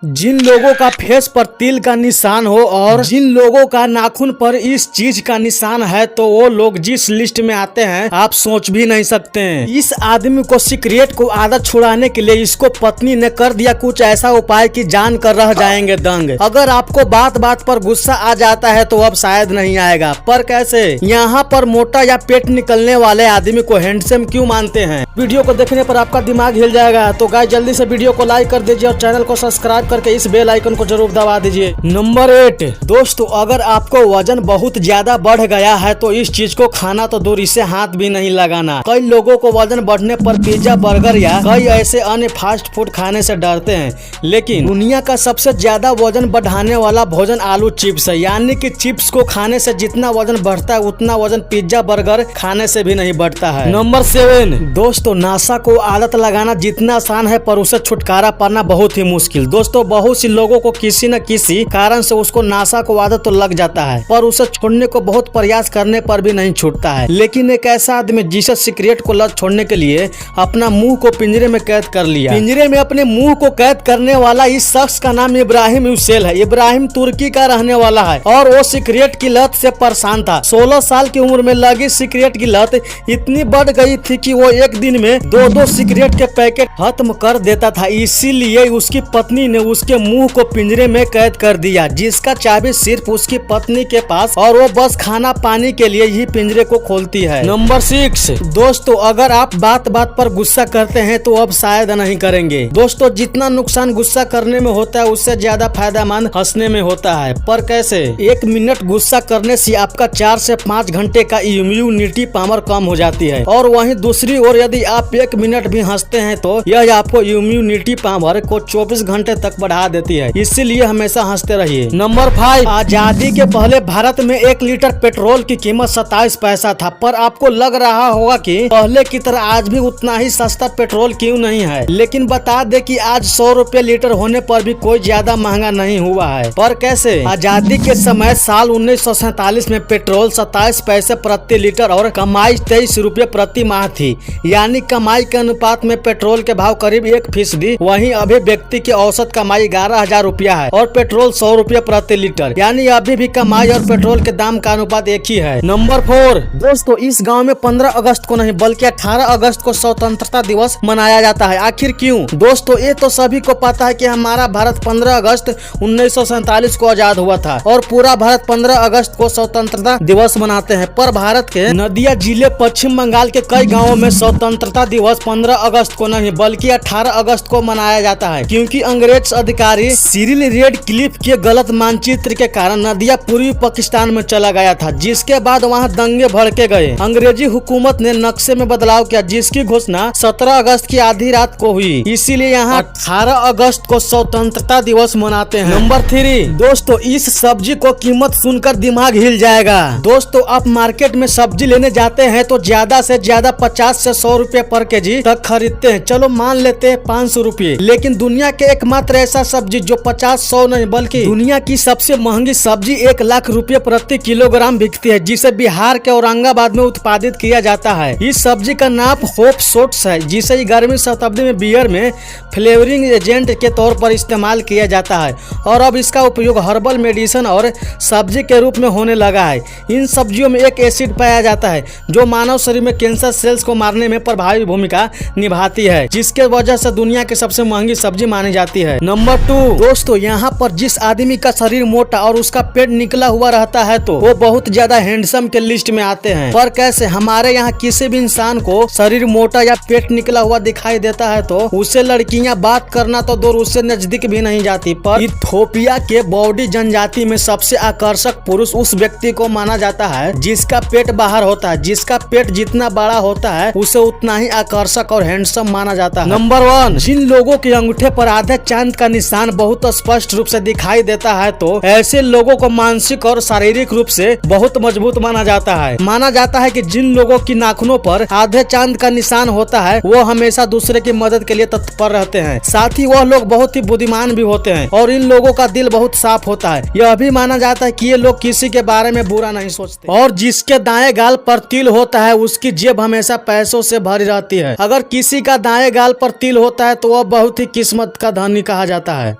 जिन लोगों का फेस पर तिल का निशान हो और जिन लोगों का नाखून पर इस चीज का निशान है तो वो लोग जिस लिस्ट में आते हैं आप सोच भी नहीं सकते हैं। इस आदमी को सिगरेट को आदत छुड़ाने के लिए इसको पत्नी ने कर दिया कुछ ऐसा उपाय कि जान कर रह जाएंगे दंग। अगर आपको बात बात पर गुस्सा आ जाता है तो अब शायद नहीं आएगा, पर कैसे? यहाँ पर मोटा या पेट निकलने वाले आदमी को हैंडसम क्यों मानते हैं? वीडियो को देखने पर आपका दिमाग हिल जाएगा। तो गाइस जल्दी से वीडियो को लाइक कर दीजिए और चैनल को सब्सक्राइब करके इस बेल आइकन को जरूर दबा दीजिए। नंबर 8 दोस्तों, अगर आपको वजन बहुत ज्यादा बढ़ गया है तो इस चीज को खाना तो दूर, इसे हाथ भी नहीं लगाना। कई लोगों को वजन बढ़ने पर पिज्जा, बर्गर या कई ऐसे अन्य फास्ट फूड खाने से डरते हैं, लेकिन दुनिया का सबसे ज्यादा वजन बढ़ाने वाला भोजन आलू चिप्स है। यानी कि चिप्स को खाने से जितना वजन बढ़ता है उतना वजन पिज्जा, बर्गर खाने से भी नहीं बढ़ता है। नंबर 7 दोस्तों, नशा को आदत लगाना जितना आसान है पर उसे छुटकारा पाना बहुत ही मुश्किल। दोस्तों, बहुत सी लोगों को किसी न किसी कारण से उसको नशा को आदत तो लग जाता है पर उसे छोड़ने को बहुत प्रयास करने पर भी नहीं छूटता है। लेकिन एक ऐसा आदमी जिसे सिगरेट को लत छोड़ने के लिए अपना मुंह को पिंजरे में कैद कर लिया। पिंजरे में अपने मुंह को कैद करने वाला इस शख्स का नाम इब्राहिम यूसेल है। इब्राहिम तुर्की का रहने वाला है और वो सिगरेट की लत से परेशान था। 16 साल की उम्र में लगी सिगरेट की लत इतनी बढ़ गई थी कि वो एक दिन में 2-2 सिगरेट के पैकेट खत्म कर देता था। इसीलिए उसकी पत्नी ने उसके मुंह को पिंजरे में कैद कर दिया, जिसका चाबी सिर्फ उसकी पत्नी के पास और वो बस खाना पानी के लिए ही पिंजरे को खोलती है। नंबर 6 दोस्तों, अगर आप बात बात पर गुस्सा करते हैं तो अब शायद नहीं करेंगे। दोस्तों, जितना नुकसान गुस्सा करने में होता है उससे ज्यादा फायदेमंद हंसने में होता है, पर कैसे? 1 मिनट गुस्सा करने से आपका 4 से 5 घंटे का इम्यूनिटी पावर कम हो जाती है और वहीं दूसरी ओर यदि आप 1 मिनट भी हंसते हैं तो यह आपको इम्यूनिटी पावर को 24 घंटे तक बढ़ा देती है। इसीलिए हमेशा हंसते रहिए। नंबर 5 आजादी के पहले भारत में 1 लीटर पेट्रोल की कीमत 27 पैसा था, पर आपको लग रहा होगा कि पहले की तरह आज भी उतना ही सस्ता पेट्रोल क्यों नहीं है। लेकिन बता दे कि आज 100 रुपए लीटर होने पर भी कोई ज्यादा महंगा नहीं हुआ है, पर कैसे? आजादी के समय साल 1947 में पेट्रोल 27 पैसे प्रति लीटर और कमाई 23 रुपए प्रति माह थी। यानी कमाई के अनुपात में पेट्रोल के भाव करीब 1%। वहीं अभी व्यक्ति की औसत कमाई 11,000 रुपया है और पेट्रोल 100 रुपया प्रति लीटर। यानी अभी भी कमाई और पेट्रोल के दाम का अनुपात एक ही है। नंबर 4 दोस्तों, इस गांव में 15 अगस्त को नहीं बल्कि 18 अगस्त को स्वतंत्रता दिवस मनाया जाता है। आखिर क्यों? दोस्तों, ये तो सभी को पता है कि हमारा भारत 15 अगस्त 1947 को आजाद हुआ था और पूरा भारत 15 अगस्त को स्वतंत्रता दिवस मनाते हैं। पर भारत के नदिया जिले पश्चिम बंगाल के कई गाँवों में स्वतंत्रता दिवस 15 अगस्त को नहीं बल्कि 18 अगस्त को मनाया जाता है, क्योंकि अंग्रेज अधिकारी सिरिल रेडक्लिफ के गलत मानचित्र के कारण नदिया पूर्वी पाकिस्तान में चला गया था, जिसके बाद वहां दंगे भड़के गए। अंग्रेजी हुकूमत ने नक्शे में बदलाव किया, जिसकी घोषणा 17 अगस्त की आधी रात को हुई। इसीलिए यहाँ 18 अगस्त को स्वतंत्रता दिवस मनाते हैं। नंबर 3 दोस्तों, इस सब्जी को कीमत सुनकर दिमाग हिल जाएगा। दोस्तों, आप मार्केट में सब्जी लेने जाते हैं तो ज्यादा से ज्यादा 50 से 100 रुपए पर केजी तक खरीदते हैं। चलो मान लेते हैं 500 रुपए, लेकिन दुनिया के एकमात्र ऐसा सब्जी जो 50-100 नहीं बल्कि दुनिया की सबसे महंगी सब्जी 1 लाख रुपए प्रति किलोग्राम बिकती है, जिसे बिहार के औरंगाबाद में उत्पादित किया जाता है। इस सब्जी का नाम होप सोट्स है, जिसे 11वीं शताब्दी में बियर में फ्लेवरिंग एजेंट के तौर पर इस्तेमाल किया जाता है और अब इसका उपयोग हर्बल मेडिसिन और सब्जी के रूप में होने लगा है। इन सब्जियों में एक एसिड पाया जाता है जो मानव शरीर में कैंसर सेल्स को मारने में प्रभावी भूमिका निभाती है, जिसके वजह से दुनिया की सबसे महंगी सब्जी मानी जाती है। नंबर 2 दोस्तों, यहाँ पर जिस आदमी का शरीर मोटा और उसका पेट निकला हुआ रहता है तो वो बहुत ज्यादा हैंडसम के लिस्ट में आते हैं। पर कैसे? हमारे यहाँ किसी भी इंसान को शरीर मोटा या पेट निकला हुआ दिखाई देता है तो उससे लड़कियां बात करना तो दूर, उससे नजदीक भी नहीं जाती। पर इथियोपिया के बौडी जनजाति में सबसे आकर्षक पुरुष उस व्यक्ति को माना जाता है जिसका पेट बाहर होता है। जिसका पेट जितना बड़ा होता है उसे उतना ही आकर्षक और हैंडसम माना जाता है। नंबर 1 जिन लोगों के अंगूठे पर आधे चांद का निशान बहुत स्पष्ट रूप से दिखाई देता है तो ऐसे लोगों को मानसिक और शारीरिक रूप से बहुत मजबूत माना जाता है। माना जाता है कि जिन लोगों की नाखूनों पर आधे चांद का निशान होता है वो हमेशा दूसरे की मदद के लिए तत्पर रहते हैं। साथ ही वह लोग बहुत ही बुद्धिमान भी होते हैं और इन लोगों का दिल बहुत साफ होता है। यह भी माना जाता है कि ये लोग किसी के बारे में बुरा नहीं सोचते और जिसके दाएं गाल पर तिल होता है उसकी जेब हमेशा पैसों से भरी रहती है। अगर किसी का दाएं गाल पर तिल होता है तो वह बहुत ही किस्मत का धनी कहा जाता है।